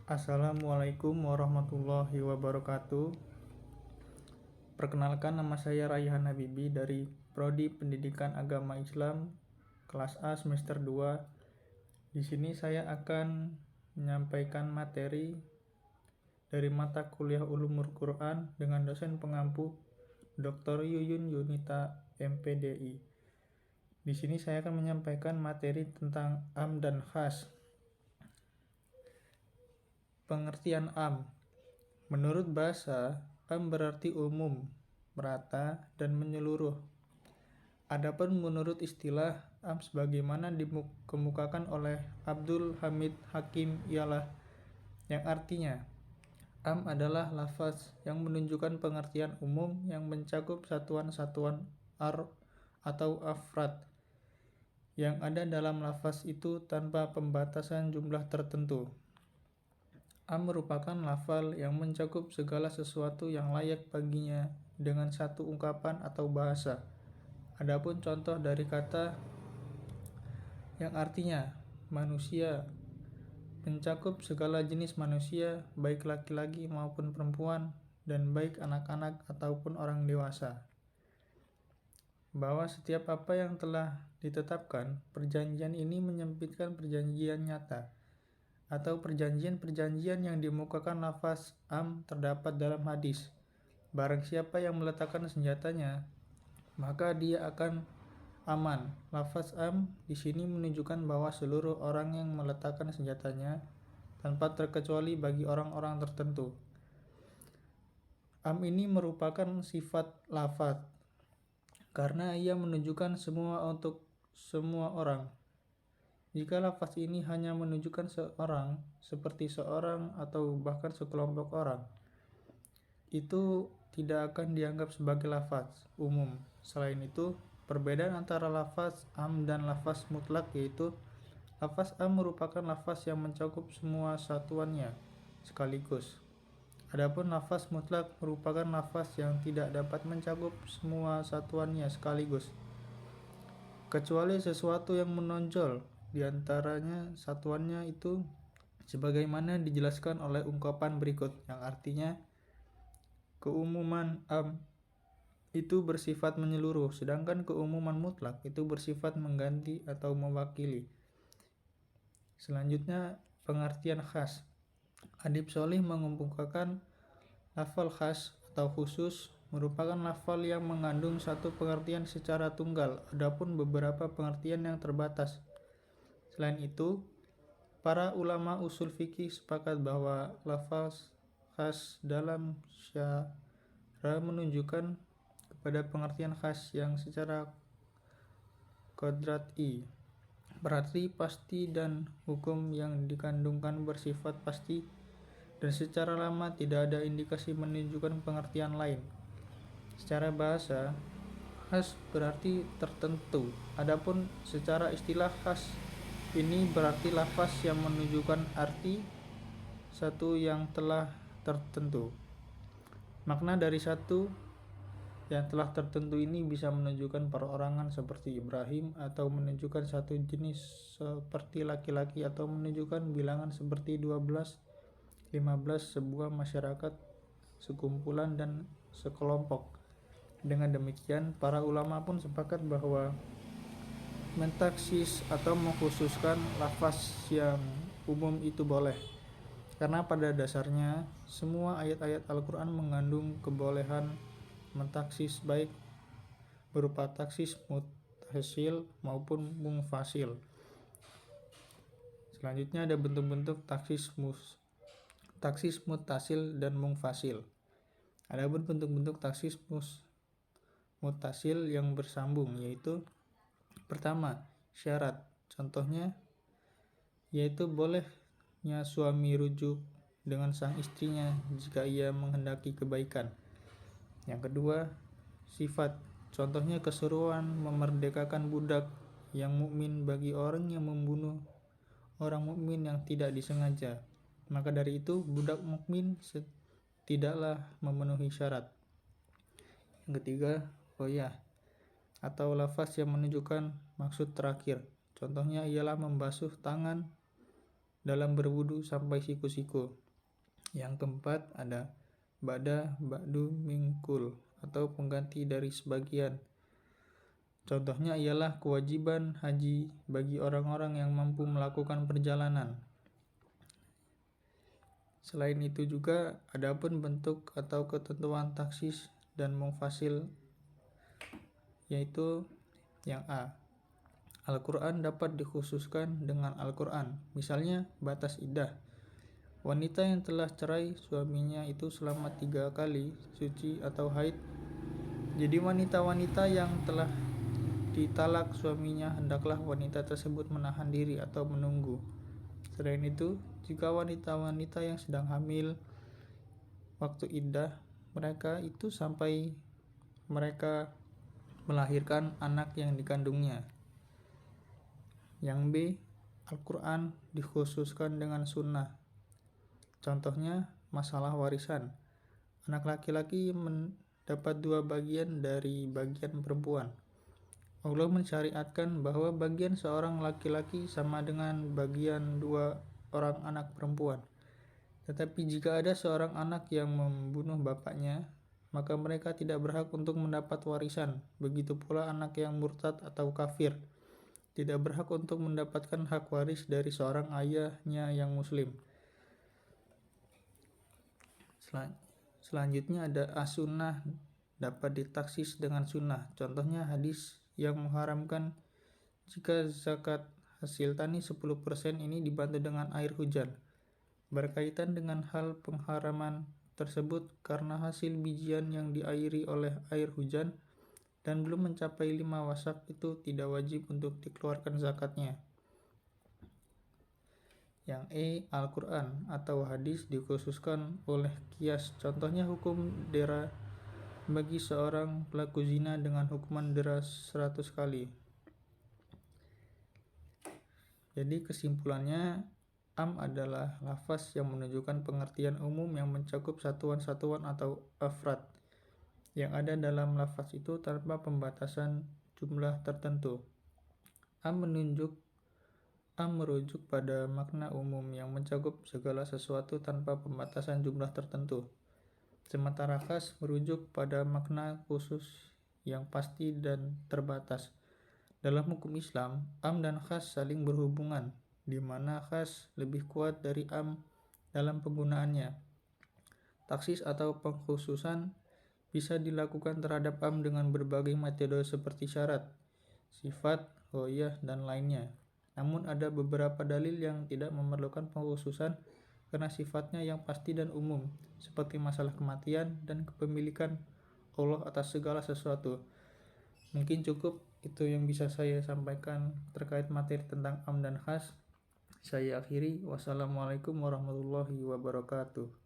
Assalamualaikum warahmatullahi wabarakatuh. Perkenalkan, nama saya Raihan Habibi dari Prodi Pendidikan Agama Islam kelas A semester 2. Di sini saya akan menyampaikan materi dari mata kuliah Ulumul Quran dengan dosen pengampu Dr. Yuyun Yunita MPDI. Di sini saya akan menyampaikan materi tentang am dan khas. Pengertian am. Menurut bahasa, am berarti umum, merata, dan menyeluruh. Adapun menurut istilah, am sebagaimana dikemukakan oleh Abdul Hamid Hakim ialah yang artinya am adalah lafaz yang menunjukkan pengertian umum yang mencakup satuan-satuan atau afrad yang ada dalam lafaz itu tanpa pembatasan jumlah tertentu. Am merupakan lafal yang mencakup segala sesuatu yang layak baginya dengan satu ungkapan atau bahasa. Adapun contoh dari kata yang artinya manusia mencakup segala jenis manusia, baik laki-laki maupun perempuan, dan baik anak-anak ataupun orang dewasa. Bahwa setiap apa yang telah ditetapkan, perjanjian ini menyempitkan perjanjian nyata atau perjanjian-perjanjian yang dimukakan lafaz am terdapat dalam hadis. Barang siapa yang meletakkan senjatanya, maka dia akan aman. Lafaz am di sini menunjukkan bahwa seluruh orang yang meletakkan senjatanya tanpa terkecuali bagi orang-orang tertentu. Am ini merupakan sifat lafaz karena ia menunjukkan semua untuk semua orang. Jika lafaz ini hanya menunjukkan seorang, seperti seorang atau bahkan sekelompok orang, itu tidak akan dianggap sebagai lafaz umum. Selain itu, perbedaan antara lafaz am dan lafaz mutlak yaitu lafaz am merupakan lafaz yang mencakup semua satuannya sekaligus. Adapun lafaz mutlak merupakan lafaz yang tidak dapat mencakup semua satuannya sekaligus, kecuali sesuatu yang menonjol di antaranya satuannya itu, sebagaimana dijelaskan oleh ungkapan berikut yang artinya keumuman am itu bersifat menyeluruh, sedangkan keumuman mutlak itu bersifat mengganti atau mewakili. Selanjutnya, pengertian khas. Adib Sholih mengemukakan lafal khas atau khusus merupakan lafal yang mengandung satu pengertian secara tunggal, adapun beberapa pengertian yang terbatas. Selain itu, para ulama usul fikih sepakat bahwa lafaz khas dalam syara menunjukkan kepada pengertian khas yang secara qadrat'i, berarti pasti, dan hukum yang dikandungkan bersifat pasti, dan secara lama tidak ada indikasi menunjukkan pengertian lain. Secara bahasa, khas berarti tertentu. Adapun secara istilah, khas ini berarti lafaz yang menunjukkan arti satu yang telah tertentu. Makna dari satu yang telah tertentu ini bisa menunjukkan perorangan seperti Ibrahim, atau menunjukkan satu jenis seperti laki-laki, atau menunjukkan bilangan seperti 12, 15, sebuah masyarakat, sekumpulan, dan sekelompok. Dengan demikian, para ulama pun sepakat bahwa mentaksis atau mengkhususkan lafaz yang umum itu boleh, karena pada dasarnya semua ayat-ayat Al-Quran mengandung kebolehan mentaksis, baik berupa taksis muttasil maupun munfasil. Selanjutnya ada bentuk-bentuk taksis muttasil dan munfasil. Ada bentuk-bentuk taksis muttasil yang bersambung, yaitu pertama, syarat. Contohnya yaitu bolehnya suami rujuk dengan sang istrinya jika ia menghendaki kebaikan. Yang kedua, sifat. Contohnya keseruan memerdekakan budak yang mukmin bagi orang yang membunuh orang mukmin yang tidak disengaja. Maka dari itu budak mukmin tidaklah memenuhi syarat. Yang ketiga, qoyah atau lafaz yang menunjukkan maksud terakhir. Contohnya ialah membasuh tangan dalam berwudu sampai siku-siku. Yang keempat ada ba'da, ba'du, mingkul atau pengganti dari sebagian. Contohnya ialah kewajiban haji bagi orang-orang yang mampu melakukan perjalanan. Selain itu juga adapun bentuk atau ketentuan taksis dan mungfasil, yaitu yang A. Al-Quran dapat dikhususkan dengan Al-Quran. Misalnya batas iddah. Wanita yang telah cerai suaminya itu selama 3 kali suci atau haid. Jadi wanita-wanita yang telah ditalak suaminya, hendaklah wanita tersebut menahan diri atau menunggu. Selain itu, jika wanita-wanita yang sedang hamil waktu iddah mereka itu sampai mereka melahirkan anak yang dikandungnya. Yang B, Al-Quran dikhususkan dengan sunnah. Contohnya masalah warisan. Anak laki-laki mendapat 2 bagian dari bagian perempuan. Allah mensyariatkan bahwa bagian seorang laki-laki sama dengan bagian 2 orang anak perempuan. Tetapi jika ada seorang anak yang membunuh bapaknya, maka mereka tidak berhak untuk mendapat warisan. Begitu pula anak yang murtad atau kafir tidak berhak untuk mendapatkan hak waris dari seorang ayahnya yang muslim. Selanjutnya ada as-sunnah dapat ditaksis dengan sunnah. Contohnya hadis yang mengharamkan jika zakat hasil tani 10% ini dibantu dengan air hujan. Berkaitan dengan hal pengharaman tersebut karena hasil bijian yang diairi oleh air hujan dan belum mencapai 5 wasak itu tidak wajib untuk dikeluarkan zakatnya. Yang E, Al-Quran atau hadis dikhususkan oleh qiyas. Contohnya hukum dera bagi seorang pelaku zina dengan hukuman dera 100 kali. Jadi kesimpulannya, am adalah lafaz yang menunjukkan pengertian umum yang mencakup satuan-satuan atau afrad yang ada dalam lafaz itu tanpa pembatasan jumlah tertentu. Am merujuk pada makna umum yang mencakup segala sesuatu tanpa pembatasan jumlah tertentu. Sementara khas merujuk pada makna khusus yang pasti dan terbatas. Dalam hukum Islam, am dan khas saling berhubungan, di mana khas lebih kuat dari am dalam penggunaannya. Taksis atau pengkhususan bisa dilakukan terhadap am dengan berbagai metode seperti syarat, sifat, ghoyah, dan lainnya. Namun ada beberapa dalil yang tidak memerlukan pengkhususan karena sifatnya yang pasti dan umum, seperti masalah kematian dan kepemilikan Allah atas segala sesuatu. Mungkin cukup itu yang bisa saya sampaikan terkait materi tentang am dan khas. Saya akhiri. Wassalamualaikum warahmatullahi wabarakatuh.